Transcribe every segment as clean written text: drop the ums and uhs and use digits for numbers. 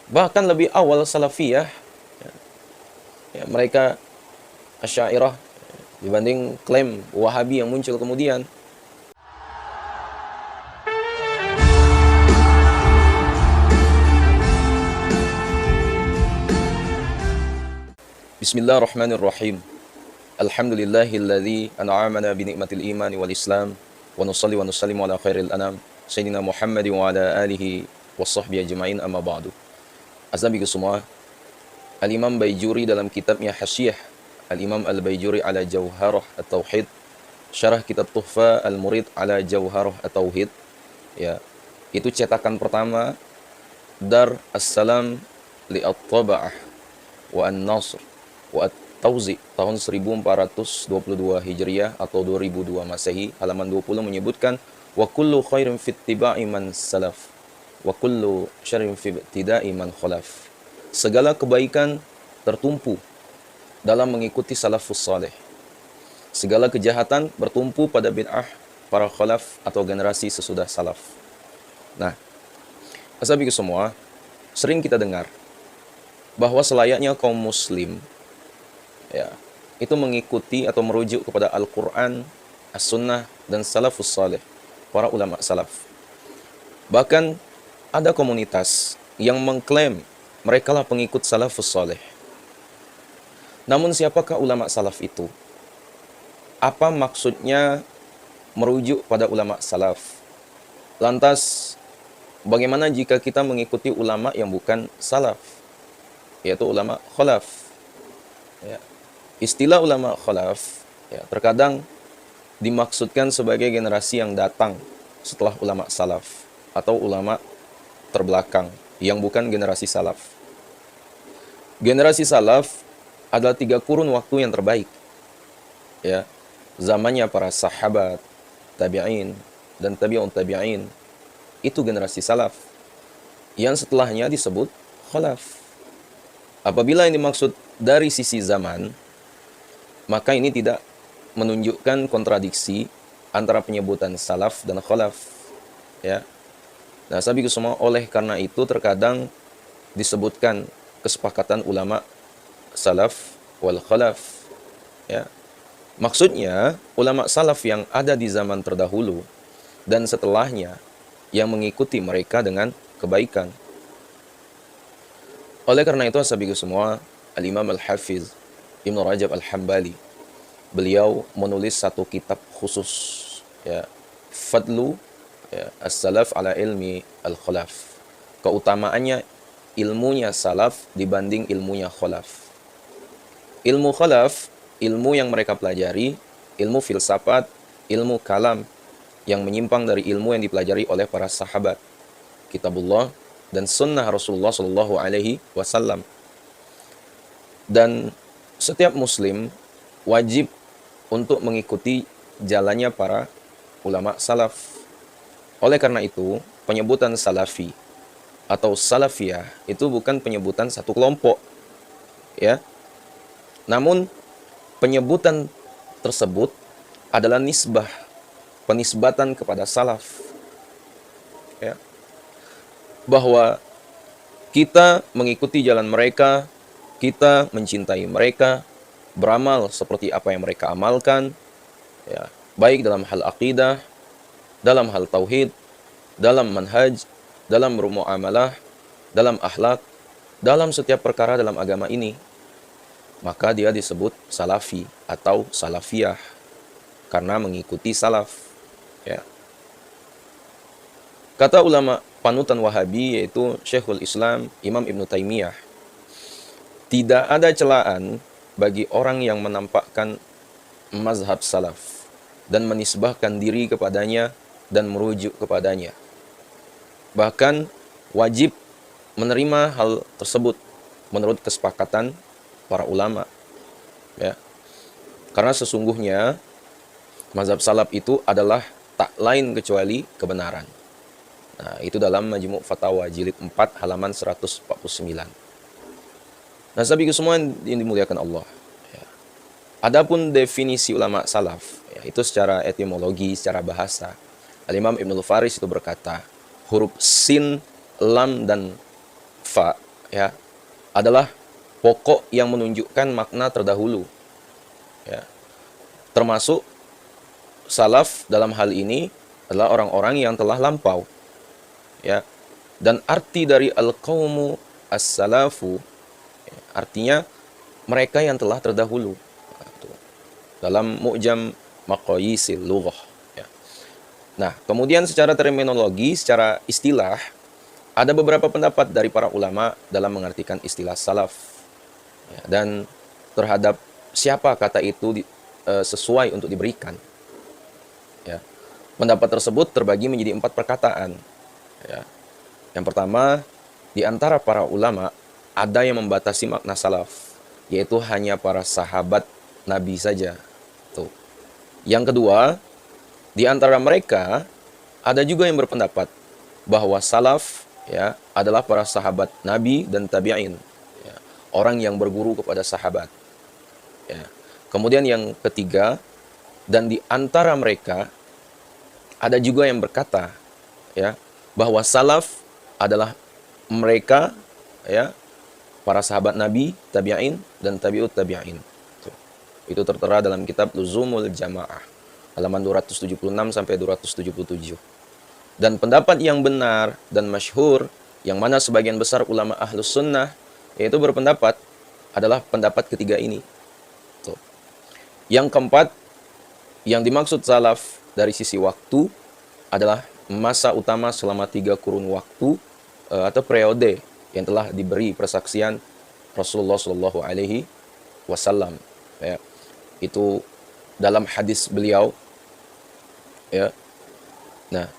Bahkan lebih awal Salafiyah, ya, mereka Asy'ariyah dibanding klaim Wahabi yang muncul kemudian. Bismillahirrahmanirrahim. Alhamdulillahilladzi an'amana bi ni'matil iman wal islam wa nusalli wa nusallimu ala khairil anam sayyidina Muhammad wa ala alihi washabbihi ajmain, amma ba'du. Azabiku semua, Al-Imam Baijuri dalam kitabnya Hasyiyah Al-Imam Al-Baijuri ala Jauharah At-Tauhid, syarah kitab Tuhfa Al-Murid ala Jauharah At-Tauhid, ya, itu cetakan pertama Dar As-Salam li At-Taba'ah wa An-Nasr wa At-Tauzi tahun 1422 Hijriah atau 2002 Masehi, halaman 20 menyebutkan wa kullu khairin fi ittiba'i man salaf wa kullu syarrin fi ibtida'i man khalaf. Segala kebaikan tertumpu dalam mengikuti salafus saleh. Segala kejahatan bertumpu pada bid'ah para khalaf atau generasi sesudah salaf. Nah, asabiku semua, sering kita dengar bahwa selayaknya kaum muslim, ya, itu mengikuti atau merujuk kepada Al-Quran, As-Sunnah, dan salafus saleh, para ulama salaf. Bahkan ada komunitas yang mengklaim mereka lah pengikut salafus saleh. Namun siapakah ulama salaf itu? Apa maksudnya merujuk pada ulama salaf? Lantas, bagaimana jika kita mengikuti ulama yang bukan salaf, yaitu ulama khalaf? Ya. Istilah ulama khalaf, ya, terkadang dimaksudkan sebagai generasi yang datang setelah ulama salaf atau ulama terbelakang yang bukan generasi salaf. Generasi salaf adalah 3 kurun waktu yang terbaik, ya, zamannya para sahabat, tabi'in, dan tabi'un tabi'in. Itu generasi salaf. Yang setelahnya disebut khalaf. Apabila yang dimaksud dari sisi zaman, maka ini tidak menunjukkan kontradiksi antara penyebutan salaf dan khalaf, ya. Nah, sahabatku semua, oleh karena itu terkadang disebutkan kesepakatan ulama salaf wal khalaf, ya. Maksudnya ulama salaf yang ada di zaman terdahulu dan setelahnya yang mengikuti mereka dengan kebaikan. Oleh karena itu sahabatku semua, Al-Imam Al-Hafiz Ibnu Rajab Al-Hambali, beliau menulis satu kitab khusus, ya, Fadlu, ya, As-Salaf ala ilmi Al-Khalaf. Keutamaannya ilmunya salaf dibanding ilmunya khalaf. Ilmu khalaf, ilmu yang mereka pelajari, ilmu filsafat, ilmu kalam yang menyimpang dari ilmu yang dipelajari oleh para sahabat, kitabullah dan sunnah Rasulullah Shallallahu Alaihi Wasallam. Dan setiap muslim wajib untuk mengikuti jalannya para ulama salaf. Oleh karena itu, penyebutan salafi atau salafiyah itu bukan penyebutan satu kelompok, ya. Namun penyebutan tersebut adalah nisbah, penisbatan kepada salaf, ya. Bahwa kita mengikuti jalan mereka, kita mencintai mereka, beramal seperti apa yang mereka amalkan, ya, baik dalam hal akidah, dalam hal tauhid, dalam manhaj, dalam bermuamalah, dalam akhlak, dalam setiap perkara dalam agama ini, maka dia disebut salafi atau salafiyah karena mengikuti salaf, ya. Kata ulama panutan Wahabi yaitu Syekhul Islam Imam Ibnu Taimiyah, tidak ada celaan bagi orang yang menampakkan mazhab salaf dan menisbahkan diri kepadanya dan merujuk kepadanya. Bahkan wajib menerima hal tersebut menurut kesepakatan para ulama, ya. Karena sesungguhnya mazhab salaf itu adalah tak lain kecuali kebenaran. Nah, itu dalam Majmu' Fatawa jilid 4 halaman 149. Nah, sahabatku semua yang dimuliakan Allah, ya. Adapun definisi ulama salaf, ya, itu secara etimologi, secara bahasa, Al-Imam Ibnul Faris itu berkata, huruf sin, lam, dan fa ya adalah pokok yang menunjukkan makna terdahulu, ya. Termasuk salaf dalam hal ini adalah orang-orang yang telah lampau, ya. Dan arti dari al-qaumu as-salafu, ya, artinya mereka yang telah terdahulu. Dalam Mu'jam Maqayisil Lughah, ya. Nah, kemudian secara terminologi, secara istilah, ada beberapa pendapat dari para ulama dalam mengartikan istilah salaf, ya, dan terhadap siapa kata itu sesuai untuk diberikan, ya. Pendapat tersebut terbagi menjadi 4 perkataan, ya. Yang pertama, di antara para ulama ada yang membatasi makna salaf, yaitu hanya para sahabat Nabi saja. Tuh. Yang kedua, di antara mereka ada juga yang berpendapat bahwa salaf, ya, adalah para sahabat Nabi dan tabi'in, ya, orang yang berguru kepada sahabat, ya. Kemudian yang ketiga, dan di antara mereka ada juga yang berkata, ya, bahwa salaf adalah mereka, ya, para sahabat Nabi, tabi'in dan tabi'ut tabi'in. Itu tertera dalam kitab Luzumul Jamaah, halaman 276 sampai 277. Dan pendapat yang benar dan masyhur, yang mana sebagian besar ulama ahlus sunnah, yaitu berpendapat adalah pendapat ketiga ini. Tuh. Yang keempat, yang dimaksud salaf dari sisi waktu adalah masa utama selama 3 kurun waktu atau periode yang telah diberi persaksian Rasulullah Shallallahu Alaihi Wasallam, ya. Itu dalam hadis beliau, ya. Nah,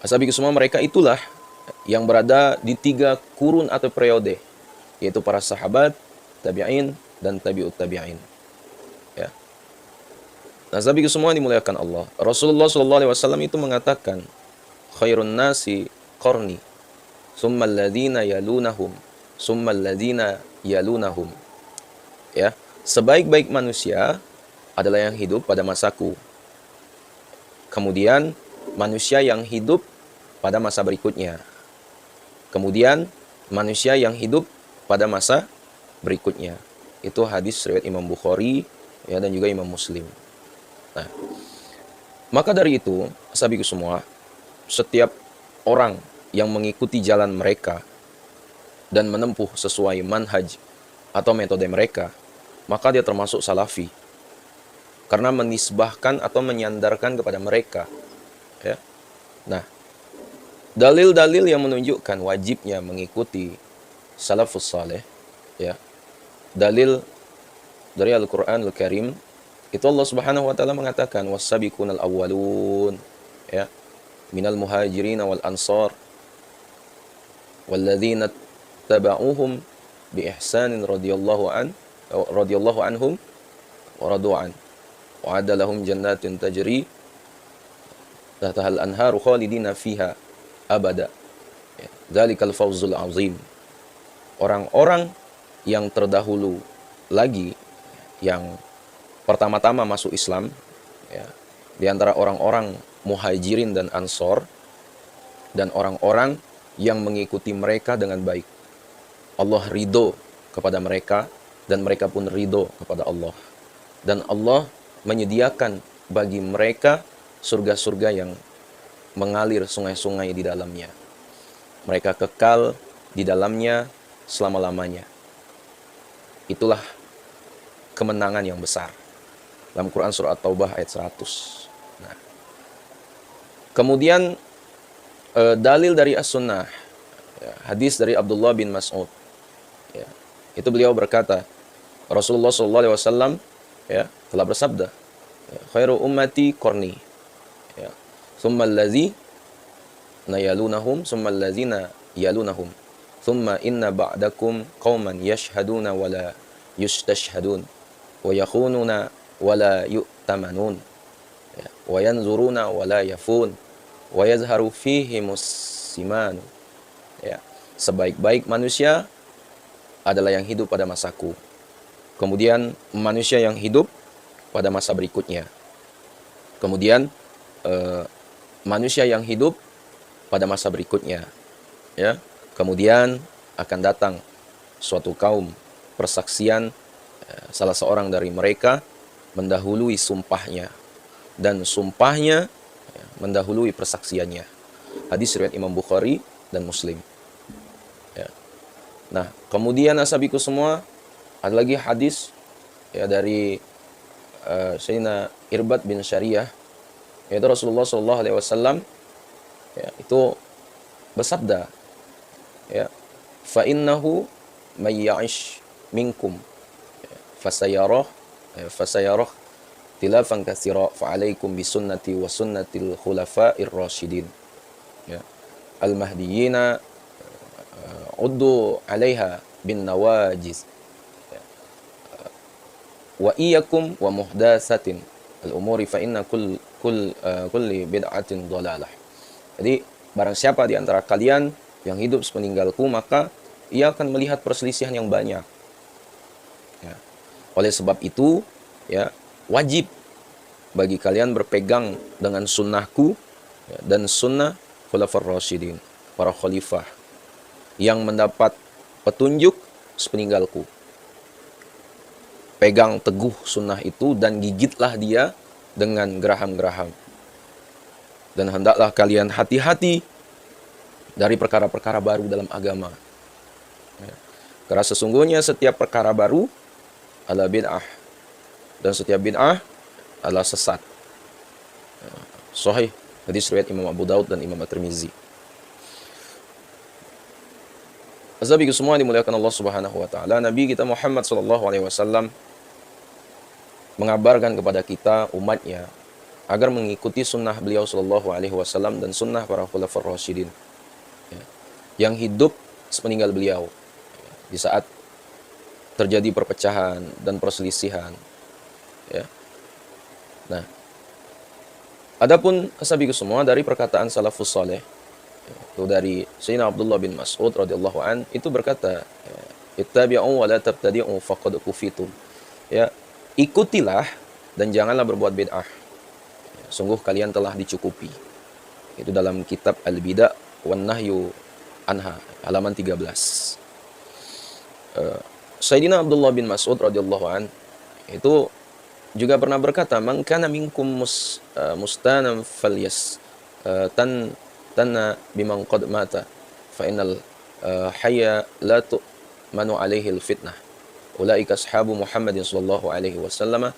ashabi semua mereka itulah yang berada di 3 kurun atau periode, yaitu para sahabat, tabi'in dan tabi'ut tabi'in, ya. Nah, ashabi semua dimuliakan Allah. Rasulullah SAW itu mengatakan, khairun nasi qarni, summa alladhina yalunahum, summa alladhina yalunahum, ya. Sebaik-baik manusia adalah yang hidup pada masaku. Kemudian manusia yang hidup pada masa berikutnya. Kemudian manusia yang hidup pada masa berikutnya. Itu hadis riwayat Imam Bukhari, ya, dan juga Imam Muslim. Nah, maka dari itu, sahabatku semua, setiap orang yang mengikuti jalan mereka dan menempuh sesuai manhaj atau metode mereka, maka dia termasuk salafi, karena menisbahkan atau menyandarkan kepada mereka, ya. Nah, dalil-dalil yang menunjukkan wajibnya mengikuti salafus saleh, ya, dalil dari Al-Qur'anul Karim, itu Allah Subhanahu wa taala mengatakan was-sabiqunal awwalun, ya, minal muhajirin wal ansar walladzina tabauhum bi ihsanin radhiyallahu anhum wa radu'an wa adda lahum jannatin tajri tahtaha al-anharu khalidina fiha abada, ya, dzalikal fawzul azim. Orang-orang yang terdahulu lagi, yang pertama-tama masuk Islam, ya, di antara orang-orang muhajirin dan ansor, dan orang-orang yang mengikuti mereka dengan baik, Allah ridho kepada mereka dan mereka pun ridho kepada Allah, dan Allah menyediakan bagi mereka surga-surga yang mengalir sungai-sungai di dalamnya. Mereka kekal di dalamnya selama-lamanya. Itulah kemenangan yang besar. Dalam Quran surah At-Taubah ayat 100. Nah, kemudian dalil dari As-Sunnah, ya, hadis dari Abdullah bin Mas'ud, ya, itu beliau berkata, Rasulullah SAW, ya, telah bersabda, ya, khairu ummati qarni, ya, thumma allazina yalunahum, thumma allazina yalunahum, thumma inna ba'dakum qauman yashhaduna wa la yustashhadun wa yakhununa wa la yu'tamanun, ya, wa yanzuruna wa la yafun wa yazharu fihi musiman, ya. Sebaik-baik manusia adalah yang hidup pada masaku. Kemudian manusia yang hidup pada masa berikutnya. Kemudian manusia yang hidup pada masa berikutnya, ya. Kemudian akan datang suatu kaum persaksian salah seorang dari mereka mendahului sumpahnya, dan sumpahnya mendahului persaksiannya. Hadis riwayat Imam Bukhari dan Muslim. Ya. Nah, kemudian asabiku semua, ada lagi hadis ya dari Sayyidina Irbad bin Syariyah, yaitu Rasulullah SAW ya, itu bersabda, ya, fa innahu may ya'ish minkum fasayarah tilafan katsira fa alaikum bisunnati wa sunnatil khulafa'ir rasyidin, ya, al mahdiyina uddu 'alaiha bin nawajiz, wa iyyakum wa muhdatsatin al umuri fa inna kulli bid'atin dhalalah. Jadi barang siapa di antara kalian yang hidup sepeninggalku, maka ia akan melihat perselisihan yang banyak. Ya. Oleh sebab itu, ya, wajib bagi kalian berpegang dengan sunnahku, ya, dan sunnah khulafar rasyidin, para khalifah yang mendapat petunjuk sepeninggalku. Pegang teguh sunnah itu dan gigitlah dia dengan geraham-geraham. Dan hendaklah kalian hati-hati dari perkara-perkara baru dalam agama. Ya. Karena sesungguhnya setiap perkara baru adalah bid'ah, dan setiap bid'ah adalah sesat. Sahih hadis riwayat Imam Abu Daud dan Imam At-Tirmizi. Azabiku semua dimuliakan Allah Subhanahu wa taala, Nabi kita Muhammad sallallahu alaihi wasallam mengabarkan kepada kita umatnya agar mengikuti sunnah beliau sallallahu alaihi wasallam dan sunnah para khulafar rasyidin, ya, yang hidup sepeninggal beliau, ya, di saat terjadi perpecahan dan perselisihan, ya. Nah, adapun asabiku semua dari perkataan salafus saleh, itu dari Sayyidina Abdullah bin Mas'ud radhiyallahu an, itu berkata, ittabi'u wa la tabtadi'u faqad kufitum, ya, ikutilah dan janganlah berbuat bid'ah, sungguh kalian telah dicukupi. Itu dalam kitab Al-Bida' wan Nahyu Anha, halaman 13. Sayyidina Abdullah bin Mas'ud radhiyallahu an itu juga pernah berkata, man kana minkum mustanam falyas tanna biman qad mata fa innal hayya la tu'manu alaihi al-fitnah ulaika ashabu Muhammadin sallallahu alaihi wasallam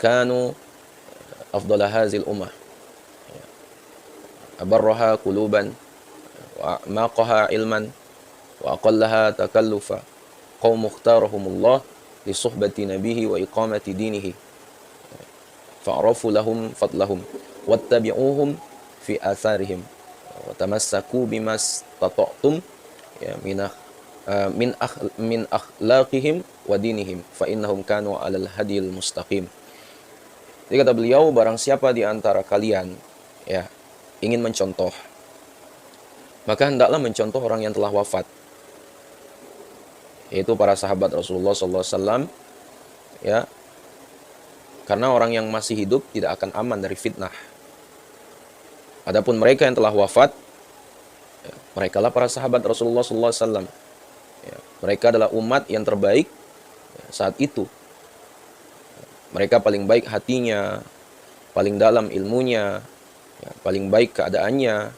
kanu afdala hazil ummah abarraha quluban wa maqaha ilman wa aqallaha takallufa qaum mukhtarahumullah li suhbati nabihi wa iqamati dinihi fa'rafu lahum fadlahum wattabi'uhum fi atharihim wa tamassaku bimastata'tum, ya, min akhlaqihim wa dinihim fa innahum kanu 'alal hadiyil mustaqim. Jadi kata beliau, barang siapa di antara kalian, ya, ingin mencontoh, maka hendaklah mencontoh orang yang telah wafat, yaitu para sahabat Rasulullah SAW, ya, karena orang yang masih hidup tidak akan aman dari fitnah. Adapun mereka yang telah wafat, ya, mereka lah para sahabat Rasulullah SAW. Ya, mereka adalah umat yang terbaik, ya, saat itu. Mereka paling baik hatinya, paling dalam ilmunya, ya, paling baik keadaannya.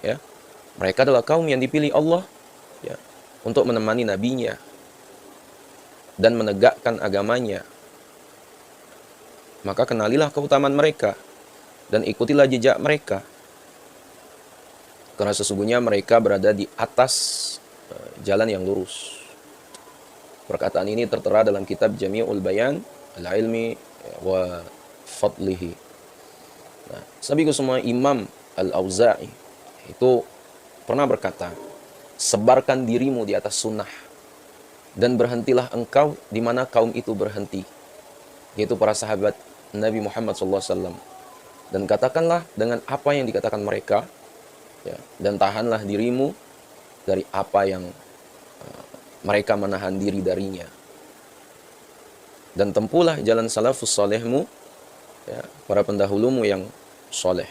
Ya. Mereka adalah kaum yang dipilih Allah, ya, untuk menemani nabinya dan menegakkan agamanya. Maka kenalilah keutamaan mereka dan ikutilah jejak mereka. Karena sesungguhnya mereka berada di atas jalan yang lurus. Perkataan ini tertera dalam kitab Jami'ul Bayan Al-Ilmi wa Fadlihi. Nah, sabiku semua, Imam Al-Auza'i itu pernah berkata, sebarkan dirimu di atas sunnah dan berhentilah engkau di mana kaum itu berhenti, yaitu para sahabat Nabi Muhammad SAW. Dan katakanlah dengan apa yang dikatakan mereka, ya, dan tahanlah dirimu dari apa yang mereka menahan diri darinya. Dan tempuhlah jalan salafus salehmu, ya, para pendahulumu yang soleh.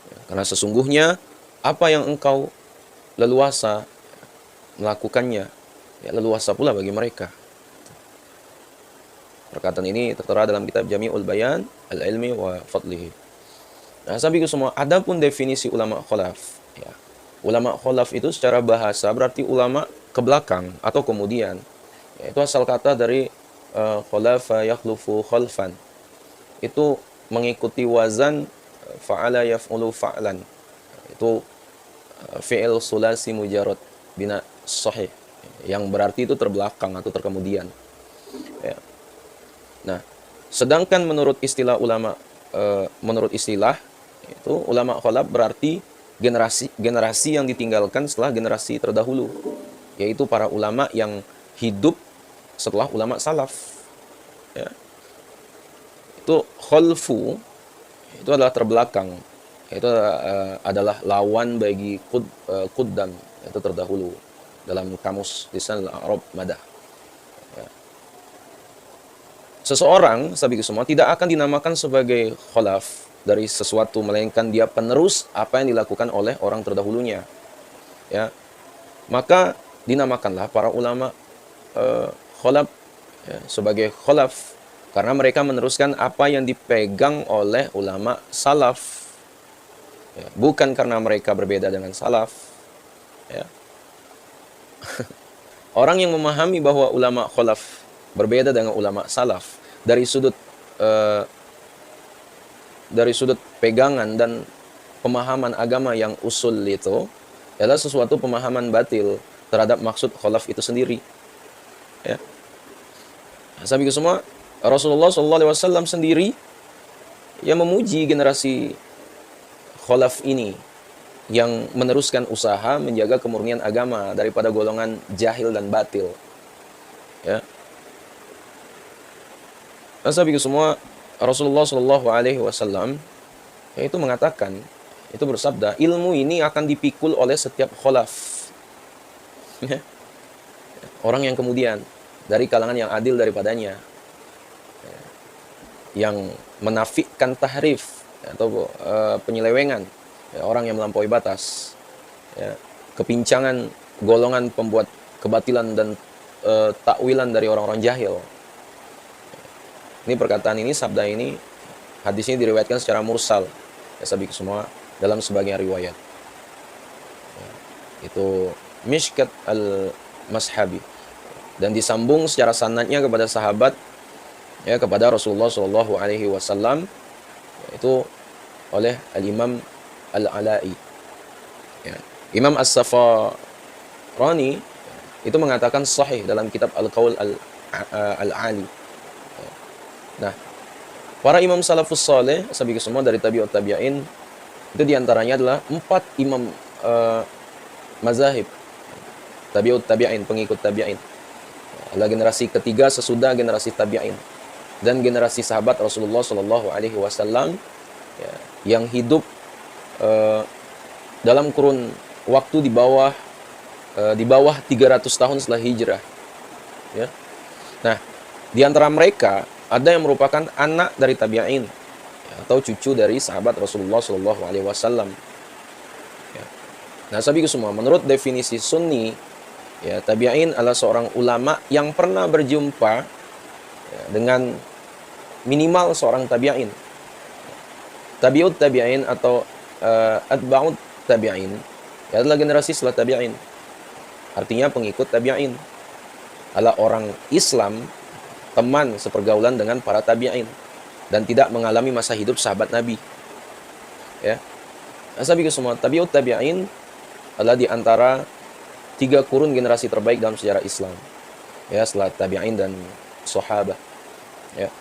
Ya, karena sesungguhnya apa yang engkau leluasa melakukannya, ya leluasa pula bagi mereka. Perkataan ini tertera dalam kitab Jami'ul Bayan Al-Ilmi wa Fadlihi. Nah, sahabatku semua, adapun definisi ulama khalaf, ya. Ulama khalaf itu secara bahasa berarti ulama ke belakang atau kemudian. Ya, itu asal kata dari khalafa yakhlufu khalfan. Itu mengikuti wazan fa'ala yaf'ulu fa'lan. Itu fi'il sulasi mujarrad bina sahih, yang berarti itu terbelakang atau terkemudian. Ya. Nah, sedangkan menurut istilah ulama, menurut istilah itu ulama khalaf berarti generasi yang ditinggalkan setelah generasi terdahulu, yaitu para ulama yang hidup setelah ulama salaf. Ya. Itu khalfu itu adalah terbelakang, itu adalah lawan bagi quddam, itu terdahulu dalam kamus lisan al-Arab madah. Ya. Seseorang, sahabat semua, tidak akan dinamakan sebagai khalaf dari sesuatu, melainkan dia penerus apa yang dilakukan oleh orang terdahulunya. Ya. Maka dinamakanlah para ulama khalaf, ya, sebagai khalaf karena mereka meneruskan apa yang dipegang oleh ulama salaf. Ya, bukan karena mereka berbeda dengan salaf. Ya. Orang yang memahami bahwa ulama khalaf berbeda dengan ulama salaf dari sudut pegangan dan pemahaman agama yang usul itu adalah sesuatu pemahaman batil terhadap maksud khalaf itu sendiri. Ya. Sahabat semua, Rasulullah SAW sendiri yang memuji generasi khalaf ini yang meneruskan usaha menjaga kemurnian agama daripada golongan jahil dan batil. Ya. Sahabat semua, Rasulullah SAW itu mengatakan, itu bersabda, ilmu ini akan dipikul oleh setiap khalaf. Ya. Orang yang kemudian dari kalangan yang adil daripadanya, ya, yang menafikan tahrif atau penyelewengan, ya, orang yang melampaui batas, ya, kepincangan golongan pembuat kebatilan dan takwilan dari orang-orang jahil. Ini perkataan ini, sabda ini, hadis ini diriwayatkan secara mursal, ya sahabat semua, dalam sebagian riwayat. Ya, itu Mishkat al-Mashabi, dan disambung secara sanadnya kepada sahabat, ya, kepada Rasulullah SAW, yaitu oleh Al-Imam Al-Ala'i. Ya. Imam As-Safarani itu mengatakan sahih dalam kitab Al-Qaul Al-Ali. Ya. Nah, para imam salafus saleh, sahabat semua, dari tabi'ut tabi'in, itu diantaranya adalah 4 imam mazahib, tabi'ut tabi'in, pengikut tabi'in. Adalah generasi ketiga sesudah generasi tabi'in dan generasi sahabat Rasulullah SAW, ya, yang hidup dalam kurun waktu di bawah 300 tahun setelah hijrah. Ya. Nah, di antara mereka ada yang merupakan anak dari tabi'in, ya, atau cucu dari sahabat Rasulullah SAW. Ya. Nah, sahabat semua, menurut definisi Sunni, ya, tabi'in adalah seorang ulama yang pernah berjumpa, ya, dengan minimal seorang tabi'in. Tabi'ut tabi'in atau atba'ut tabi'in, ya, adalah generasi setelah tabi'in. Artinya pengikut tabi'in adalah orang Islam, teman sepergaulan dengan para tabi'in, dan tidak mengalami masa hidup sahabat Nabi. Ya. Sahabat semua, tabi'ut tabi'in adalah di antara 3 kurun generasi terbaik dalam sejarah Islam. Ya, setelah tabi'in dan sahabat. Ya.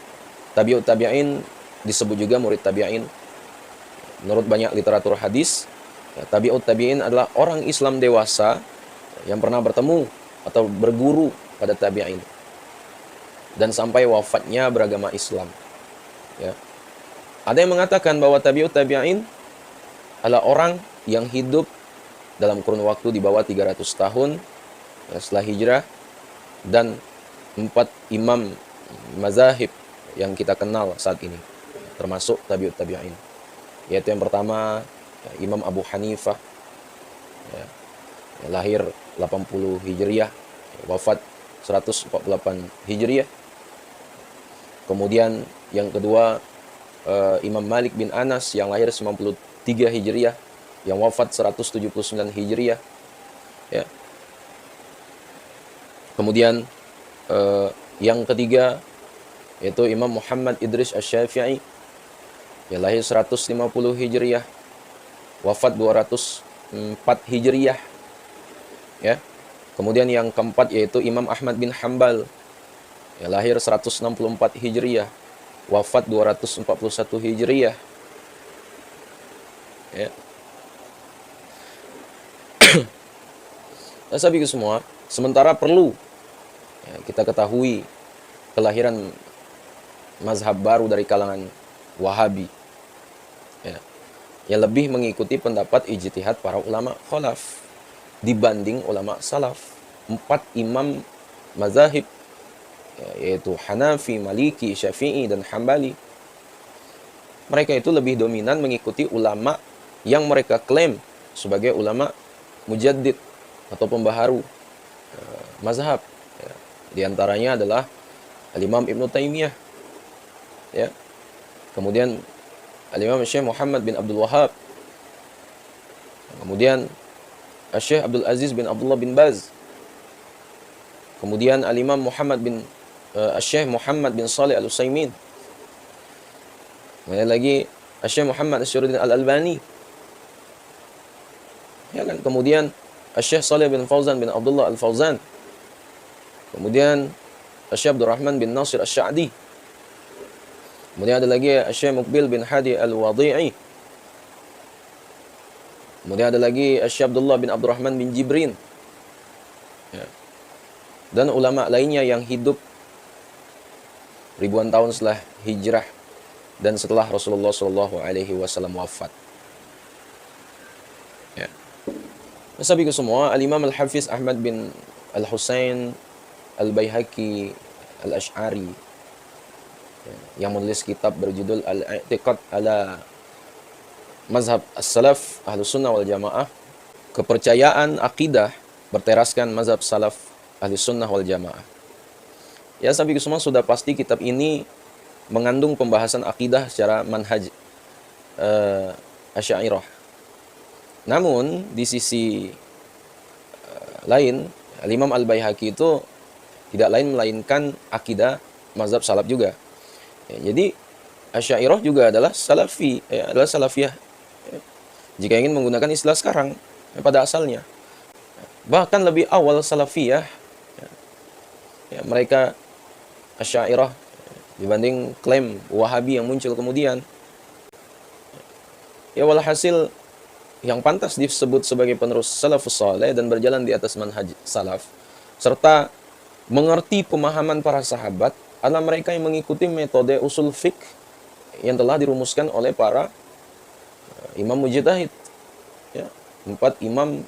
Tabi'ut tabi'in disebut juga murid tabi'in. Menurut banyak literatur hadis, ya, tabi'ut tabi'in adalah orang Islam dewasa yang pernah bertemu atau berguru pada tabi'in dan sampai wafatnya beragama Islam. Ya. Ada yang mengatakan bahwa tabi'ut tabi'in adalah orang yang hidup dalam kurun waktu di bawah 300 tahun, ya, setelah hijrah, dan 4 imam mazahib yang kita kenal saat ini, termasuk tabi'ut tabi'in. Yaitu yang pertama, ya, Imam Abu Hanifah, ya, lahir 80 Hijriah, wafat 148 Hijriah. Kemudian yang kedua Imam Malik bin Anas yang lahir 93 Hijriah, yang wafat 179 Hijriah. Ya. Kemudian yang ketiga yaitu Imam Muhammad Idris Asy-Syafi'i yang lahir 150 Hijriah, wafat 204 Hijriah. Ya. Kemudian yang keempat yaitu Imam Ahmad bin Hambal yang lahir 164 Hijriah, wafat 241 Hijriah. Ya. Nah, sahabat semua, sementara perlu ya, kita ketahui kelahiran mazhab baru dari kalangan Wahabi, ya, yang lebih mengikuti pendapat ijtihad para ulama khalaf dibanding ulama salaf. 4 imam mazahib, ya, yaitu Hanafi, Maliki, Syafi'i, dan Hambali, mereka itu lebih dominan mengikuti ulama yang mereka klaim sebagai ulama mujaddid atau pembaharu mazhab. Ya. Di antaranya adalah Al-Imam Ibnu Taimiyah, ya. Kemudian Al-Imam Syekh Muhammad bin Abdul Wahhab. Kemudian Syekh Abdul Aziz bin Abdullah bin Baz. Kemudian Al-Imam Muhammad bin Syekh Muhammad bin Shalih Al-Utsaimin. Kemudian lagi Syekh Muhammad Asy'aruddin Al-Albani. Ya kan? Kemudian Syekh Shalih bin Fauzan bin Abdullah Al-Fauzan. Kemudian Syekh Abdurrahman bin Nasir Asy-Sya'di. Kemudian ada lagi Syekh Muqbil bin Hadi Al-Wadi'i. Kemudian ada lagi Syekh Abdullah bin Abdurrahman bin Jibrin. Ya. Dan ulama lainnya yang hidup ribuan tahun setelah hijrah dan setelah Rasulullah SAW wafat. Ya. Sahabatku semua, Al-Imam Al-Hafiz Ahmad bin Al-Husain Al-Baihaqi Al-Asy'ari, yang menulis kitab berjudul Al-I'tiqad ala Mazhab As-Salaf Ahlus Sunnah wal Jamaah, kepercayaan akidah berteraskan mazhab salaf Ahlus Sunnah wal Jamaah. Ya, sahabat semua, sudah pasti kitab ini mengandung pembahasan akidah secara manhaj Asy'ariyah. Namun di sisi lain, Imam Al-Baihaqi itu tidak lain melainkan akidah mazhab salaf juga. Ya, jadi Asy'ariyah juga adalah salafi, ya, adalah salafiyah. Ya, jika ingin menggunakan istilah sekarang, ya, pada asalnya. Bahkan lebih awal salafiyah, ya, ya, mereka Asy'ariyah dibanding klaim Wahabi yang muncul kemudian. Ya, walhasil yang pantas disebut sebagai penerus salafus saleh dan berjalan di atas manhaj salaf, serta mengerti pemahaman para sahabat, adalah mereka yang mengikuti metode usul fiqh yang telah dirumuskan oleh para imam mujtahid, ya, 4 imam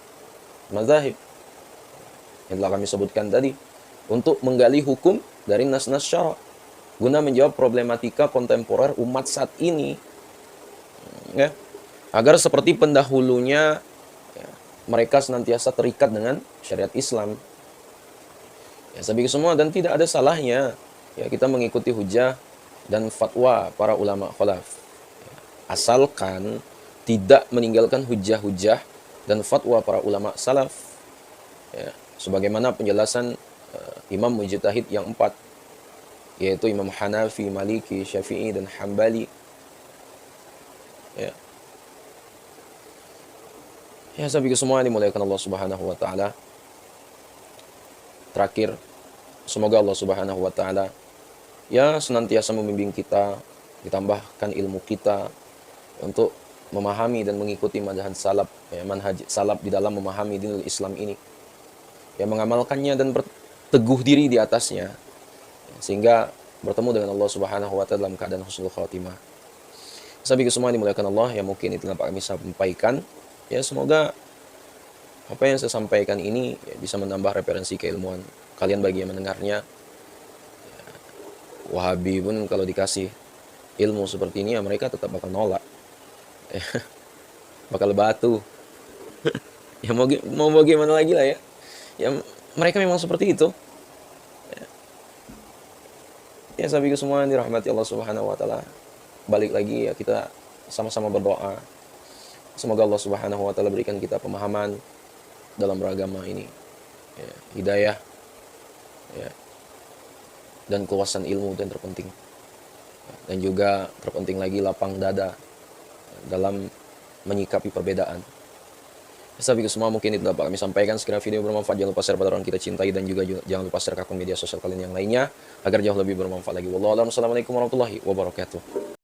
mazahib yang telah kami sebutkan tadi, untuk menggali hukum dari nas-nas syara guna menjawab problematika kontemporer umat saat ini, ya, agar seperti pendahulunya, ya, mereka senantiasa terikat dengan syariat Islam. Ya, sahabat semua, dan tidak ada salahnya, ya, kita mengikuti hujah dan fatwa para ulama khalaf, ya, asalkan tidak meninggalkan hujah-hujah dan fatwa para ulama salaf, ya, sebagaimana penjelasan imam mujtahid yang 4, yaitu Imam Hanafi, Maliki, Syafi'i, dan Hambali. Ya, ya, sahabat semua yang dimuliakan Allah Subhanahu wa taala. Terakhir, semoga Allah Subhanahu wa taala ya senantiasa membimbing kita, ditambahkan ilmu kita untuk memahami dan mengikuti manhaj salaf, ya, manhaj salaf di dalam memahami dinul Islam ini, ya, mengamalkannya dan berteguh diri di atasnya, sehingga bertemu dengan Allah Subhanahu wa taala dalam keadaan husnul khatimah. Sahabat semua dimuliakan Allah, ya, mungkin itu yang kami sampaikan. Ya, semoga apa yang saya sampaikan ini, ya, bisa menambah referensi keilmuan kalian bagi yang mendengarnya. Ya, Wahabi pun kalau dikasih ilmu seperti ini, ya, mereka tetap bakal nolak. Ya, bakal batu. Ya mau bagaimana lagi lah ya. Ya mereka memang seperti itu. Ya sahabatku semua yang dirahmati Allah Subhanahu wa taala. Balik lagi ya, kita sama-sama berdoa. Semoga Allah Subhanahu wa taala berikan kita pemahaman dalam beragama ini. Ya, hidayah ya, dan keluasan ilmu dan terpenting. Dan juga terpenting lagi lapang dada dalam menyikapi perbedaan. Sahabatku semua, mungkin itu dapat kami sampaikan. Sekiranya video bermanfaat, jangan lupa share pada orang kita cintai, dan juga jangan lupa share ke akun media sosial kalian yang lainnya agar jauh lebih bermanfaat lagi. Wallahualam. Assalamualaikum warahmatullahi wabarakatuh.